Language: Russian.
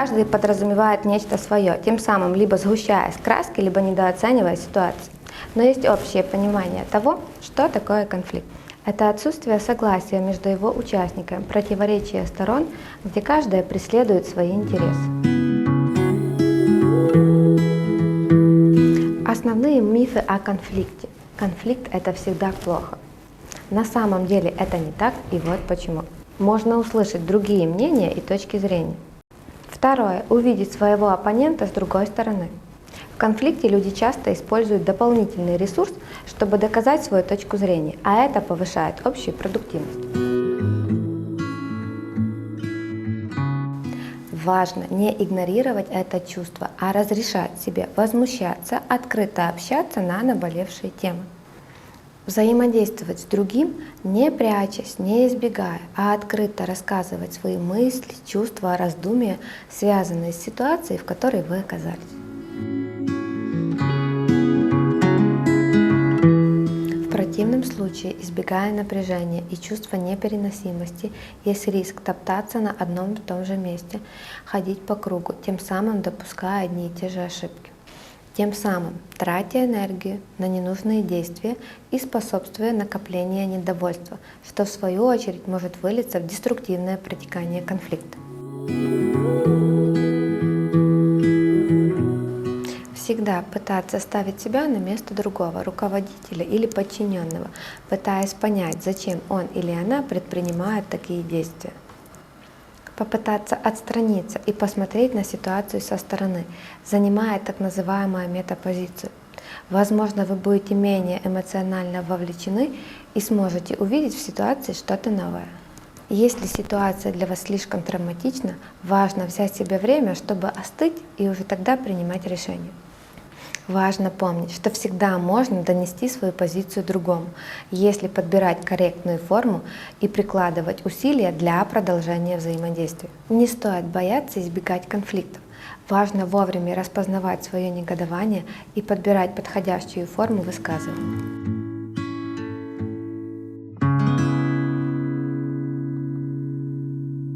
Каждый подразумевает нечто свое, тем самым либо сгущая краски, либо недооценивая ситуацию. Но есть общее понимание того, что такое конфликт. Это отсутствие согласия между его участниками, противоречие сторон, где каждая преследует свои интересы. Основные мифы о конфликте. Конфликт – это всегда плохо. На самом деле это не так, и вот почему. Можно услышать другие мнения и точки зрения. Второе. Увидеть своего оппонента с другой стороны. В конфликте люди часто используют дополнительный ресурс, чтобы доказать свою точку зрения, а это повышает общую продуктивность. Важно не игнорировать это чувство, а разрешать себе возмущаться, открыто общаться на наболевшие темы. Взаимодействовать с другим, не прячась, не избегая, а открыто рассказывать свои мысли, чувства, раздумья, связанные с ситуацией, в которой вы оказались. В противном случае, избегая напряжения и чувства непереносимости, есть риск топтаться на одном и том же месте, ходить по кругу, тем самым допуская одни и те же ошибки. Тем самым тратя энергию на ненужные действия и способствуя накоплению недовольства, что в свою очередь может вылиться в деструктивное протекание конфликта. Всегда пытаться ставить себя на место другого, руководителя или подчиненного, пытаясь понять, зачем он или она предпринимает такие действия. Попытаться отстраниться и посмотреть на ситуацию со стороны, занимая так называемую метапозицию. Возможно, вы будете менее эмоционально вовлечены и сможете увидеть в ситуации что-то новое. Если ситуация для вас слишком травматична, важно взять себе время, чтобы остыть и уже тогда принимать решение. Важно помнить, что всегда можно донести свою позицию другому, если подбирать корректную форму и прикладывать усилия для продолжения взаимодействия. Не стоит бояться избегать конфликтов. Важно вовремя распознавать свое негодование и подбирать подходящую форму высказывания.